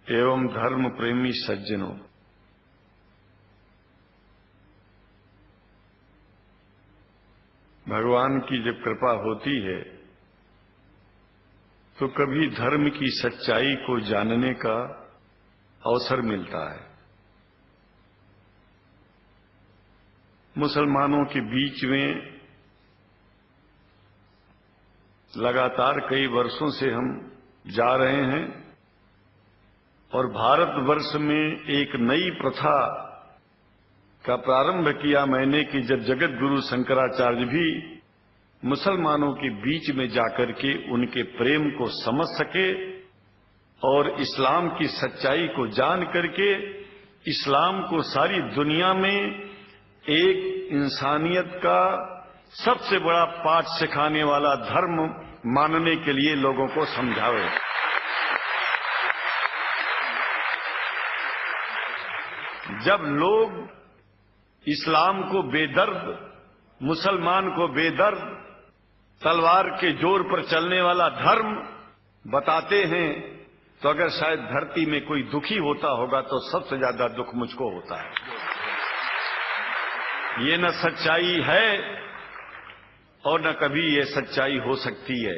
एवं धर्म प्रेमी सज्जनों, भगवान की जब कृपा होती है तो कभी धर्म की सच्चाई को जानने का अवसर मिलता है। मुसलमानों के बीच में लगातार कई वर्षों से हम जा रहे हैं और भारतवर्ष में एक नई प्रथा का प्रारंभ किया मैंने कि जब जगत गुरु शंकराचार्य भी मुसलमानों के बीच में जाकर के उनके प्रेम को समझ सके और इस्लाम की सच्चाई को जान करके इस्लाम को सारी दुनिया में एक इंसानियत का सबसे बड़ा पाठ सिखाने वाला धर्म मानने के लिए लोगों को समझावे। जब लोग इस्लाम को बेदर्द, मुसलमान को बेदर्द, तलवार के जोर पर चलने वाला धर्म बताते हैं तो अगर शायद धरती में कोई दुखी होता होगा तो सबसे ज्यादा दुख मुझको होता है। ये न सच्चाई है और न कभी ये सच्चाई हो सकती है।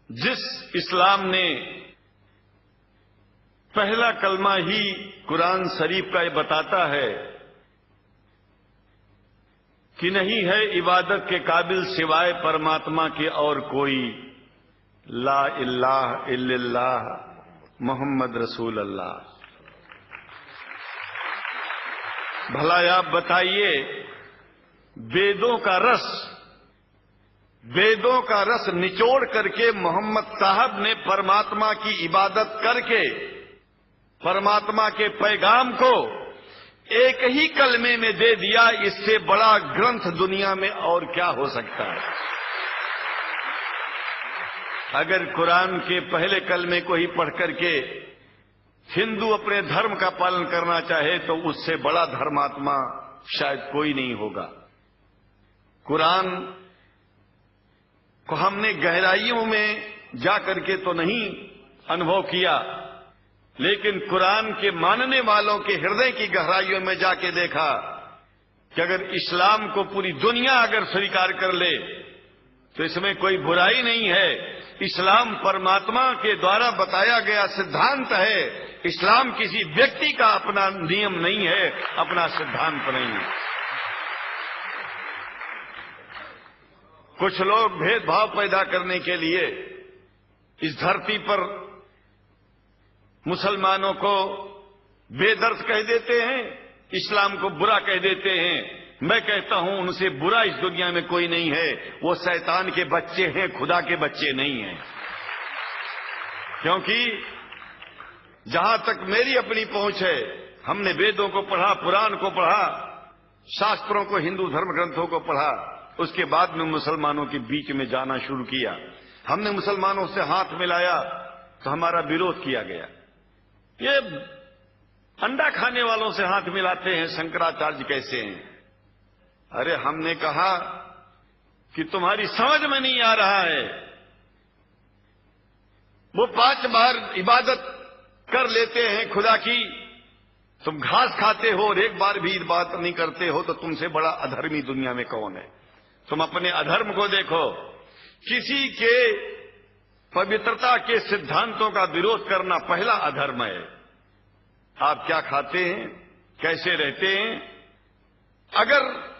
जिस इस्लाम ने पहला कलमा ही कुरान शरीफ का ये बताता है कि नहीं है इबादत के काबिल सिवाय परमात्मा के और कोई, ला इलाहा इल्लल्लाह मोहम्मद रसूल अल्लाह। भला आप बताइए, वेदों का रस निचोड़ करके मोहम्मद साहब ने परमात्मा की इबादत करके परमात्मा के पैगाम को एक ही कलमे में दे दिया। इससे बड़ा ग्रंथ दुनिया में और क्या हो सकता है। अगर कुरान के पहले कलमे को ही पढ़ करके हिंदू अपने धर्म का पालन करना चाहे तो उससे बड़ा धर्मात्मा शायद कोई नहीं होगा। कुरान को हमने गहराइयों में जाकर के तो नहीं अनुभव किया, लेकिन कुरान के मानने वालों के हृदय की गहराइयों में जाके देखा कि अगर इस्लाम को पूरी दुनिया अगर स्वीकार कर ले तो इसमें कोई बुराई नहीं है। इस्लाम परमात्मा के द्वारा बताया गया सिद्धांत है। इस्लाम किसी व्यक्ति का अपना नियम नहीं है, अपना सिद्धांत नहीं है। कुछ लोग भेदभाव पैदा करने के लिए इस धरती पर मुसलमानों को बेदर्द कह देते हैं, इस्लाम को बुरा कह देते हैं। मैं कहता हूं उनसे बुरा इस दुनिया में कोई नहीं है। वो शैतान के बच्चे हैं, खुदा के बच्चे नहीं हैं। क्योंकि जहां तक मेरी अपनी पहुंच है, हमने वेदों को पढ़ा, पुराण को पढ़ा, शास्त्रों को, हिंदू धर्म ग्रंथों को पढ़ा। उसके बाद में मुसलमानों के बीच में जाना शुरू किया। हमने मुसलमानों से हाथ मिलाया तो हमारा विरोध किया गया। ये अंडा खाने वालों से हाथ मिलाते हैं, शंकराचार्य कैसे हैं? अरे हमने कहा कि तुम्हारी समझ में नहीं आ रहा है। वो 5 बार इबादत कर लेते हैं खुदा की, तुम घास खाते हो और एक बार भी इबादत नहीं करते हो, तो तुमसे बड़ा अधर्मी दुनिया में कौन है? तुम अपने अधर्म को देखो। किसी के पवित्रता के सिद्धांतों का विरोध करना पहला अधर्म है। आप क्या खाते हैं, कैसे रहते हैं, अगर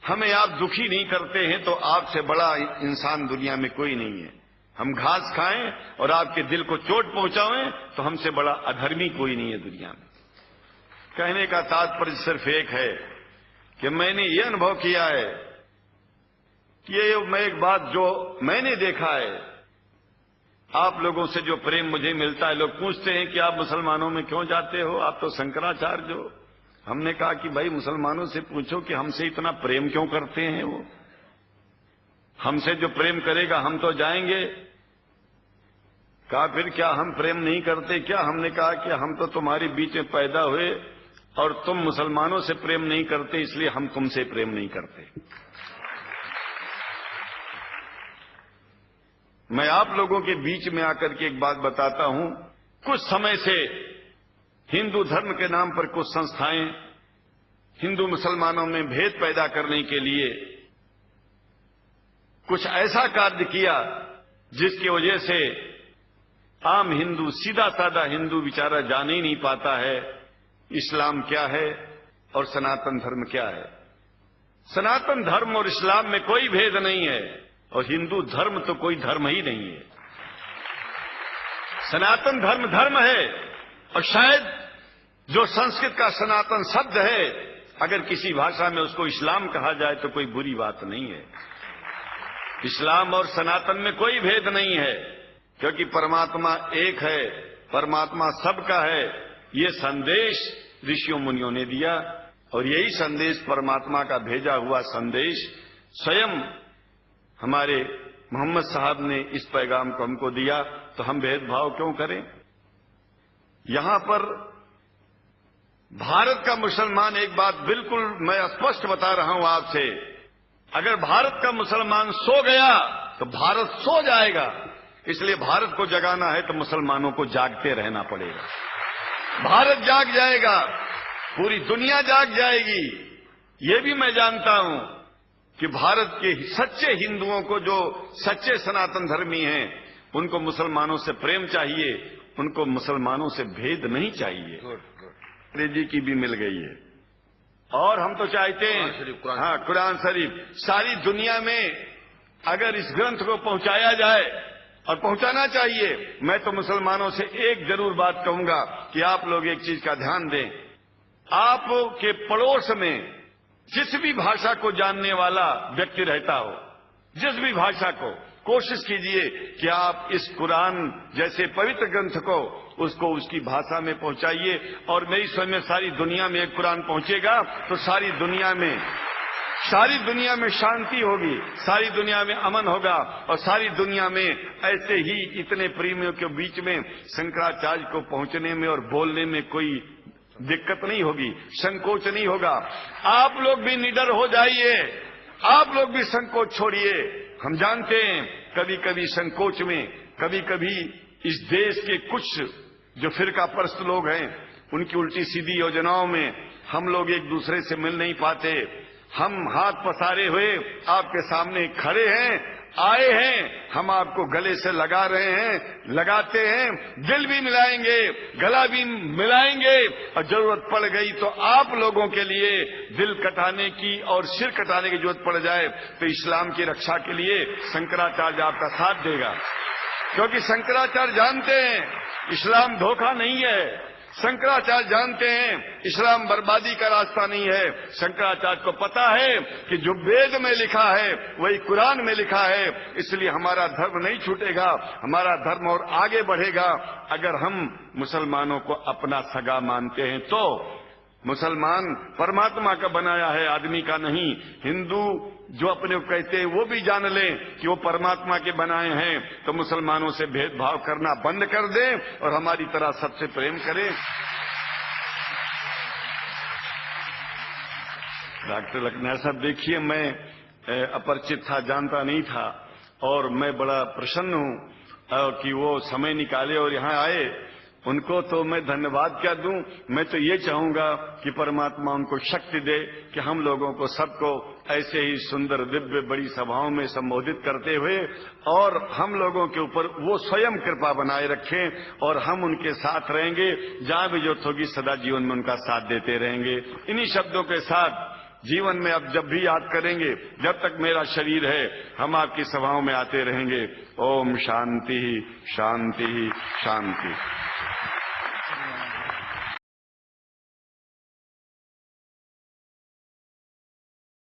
हमें आप दुखी नहीं करते हैं तो आपसे बड़ा इंसान दुनिया में कोई नहीं है। हम घास खाएं और आपके दिल को चोट पहुंचाएं तो हमसे बड़ा अधर्मी कोई नहीं है दुनिया में। कहने का तात्पर्य सिर्फ एक है कि मैंने ये अनुभव किया है कि ये मैं एक बात जो मैंने देखा है, आप लोगों से जो प्रेम मुझे मिलता है, लोग पूछते हैं कि आप मुसलमानों में क्यों जाते हो, आप तो शंकराचार्य हो। हमने कहा कि भाई मुसलमानों से पूछो कि हमसे इतना प्रेम क्यों करते हैं। वो हमसे जो प्रेम करेगा हम तो जाएंगे। कहा फिर क्या हम प्रेम नहीं करते क्या? हमने कहा कि हम तो तुम्हारे बीच में पैदा हुए और तुम मुसलमानों से प्रेम नहीं करते, इसलिए हम तुमसे प्रेम नहीं करते। मैं आप लोगों के बीच में आकर के एक बात बताता हूं। कुछ समय से हिंदू धर्म के नाम पर कुछ संस्थाएं हिंदू मुसलमानों में भेद पैदा करने के लिए कुछ ऐसा कार्य किया जिसकी वजह से आम हिंदू, सीधा साधा हिंदू बेचारा जान ही नहीं पाता है इस्लाम क्या है और सनातन धर्म क्या है। सनातन धर्म और इस्लाम में कोई भेद नहीं है और हिंदू धर्म तो कोई धर्म ही नहीं है। सनातन धर्म धर्म है और शायद जो संस्कृत का सनातन शब्द है, अगर किसी भाषा में उसको इस्लाम कहा जाए तो कोई बुरी बात नहीं है। इस्लाम और सनातन में कोई भेद नहीं है, क्योंकि परमात्मा एक है, परमात्मा सबका है। ये संदेश ऋषियों मुनियों ने दिया और यही संदेश परमात्मा का भेजा हुआ संदेश स्वयं हमारे मोहम्मद साहब ने इस पैगाम को हमको दिया, तो हम भेदभाव क्यों करें। यहां पर भारत का मुसलमान, एक बात बिल्कुल मैं स्पष्ट बता रहा हूं आपसे, अगर भारत का मुसलमान सो गया तो भारत सो जाएगा। इसलिए भारत को जगाना है तो मुसलमानों को जागते रहना पड़ेगा। भारत जाग जाएगा, पूरी दुनिया जाग जाएगी। ये भी मैं जानता हूं कि भारत के सच्चे हिंदुओं को, जो सच्चे सनातन धर्मी हैं, उनको मुसलमानों से प्रेम चाहिए, उनको मुसलमानों से भेद नहीं चाहिए। अंग्रेजी की भी मिल गई है और हम तो चाहते हैं, हाँ, कुरान शरीफ सारी दुनिया में अगर इस ग्रंथ को पहुंचाया जाए, और पहुंचाना चाहिए। मैं तो मुसलमानों से एक जरूर बात कहूंगा कि आप लोग एक चीज का ध्यान दें। आपके पड़ोस में जिस भी भाषा को जानने वाला व्यक्ति रहता हो, जिस भी भाषा को, कोशिश कीजिए कि आप इस कुरान जैसे पवित्र ग्रंथ को उसको उसकी भाषा में पहुंचाइए। और मेरी समझ में सारी दुनिया में एक कुरान पहुंचेगा तो सारी दुनिया में शांति होगी, सारी दुनिया में अमन होगा और सारी दुनिया में ऐसे ही इतने प्रेमियों के बीच में शंकराचार्य को पहुंचने में और बोलने में कोई दिक्कत नहीं होगी, संकोच नहीं होगा। आप लोग भी निडर हो जाइए, आप लोग भी संकोच छोड़िए। हम जानते हैं कभी कभी संकोच में, कभी कभी इस देश के कुछ जो फिरका परस्त लोग हैं, उनकी उल्टी सीधी योजनाओं में हम लोग एक दूसरे से मिल नहीं पाते। हम हाथ पसारे हुए आपके सामने खड़े हैं, आए हैं, हम आपको गले से लगा रहे हैं, लगाते हैं, दिल भी मिलाएंगे, गला भी मिलाएंगे और जरूरत पड़ गई तो आप लोगों के लिए दिल कटाने की और सिर कटाने की जरूरत पड़ जाए तो इस्लाम की रक्षा के लिए शंकराचार्य आपका साथ देगा। क्योंकि शंकराचार्य जानते हैं इस्लाम धोखा नहीं है, शंकराचार्य जानते हैं इस्लाम बर्बादी का रास्ता नहीं है। शंकराचार्य को पता है कि जो वेद में लिखा है वही कुरान में लिखा है, इसलिए हमारा धर्म नहीं छूटेगा, हमारा धर्म और आगे बढ़ेगा। अगर हम मुसलमानों को अपना सगा मानते हैं तो मुसलमान परमात्मा का बनाया है, आदमी का नहीं। हिंदू जो अपने को कहते हैं वो भी जान लें कि वो परमात्मा के बनाए हैं, तो मुसलमानों से भेदभाव करना बंद कर दें और हमारी तरह सबसे प्रेम करें। डॉक्टर लखनऊ साहब, देखिए मैं अपरिचित था, जानता नहीं था और मैं बड़ा प्रसन्न हूं कि वो समय निकाले और यहाँ आए। उनको तो मैं धन्यवाद क्या दूं, मैं तो ये चाहूंगा कि परमात्मा उनको शक्ति दे कि हम लोगों को सबको ऐसे ही सुंदर दिव्य बड़ी सभाओं में संबोधित करते हुए और हम लोगों के ऊपर वो स्वयं कृपा बनाए रखें और हम उनके साथ रहेंगे, जहां भी जरूरत होगी सदा जीवन में उनका साथ देते रहेंगे। इन्हीं शब्दों के साथ जीवन में अब जब भी याद करेंगे, जब तक मेरा शरीर है, हम आपकी सभाओं में आते रहेंगे। ओम शांति शांति शांति।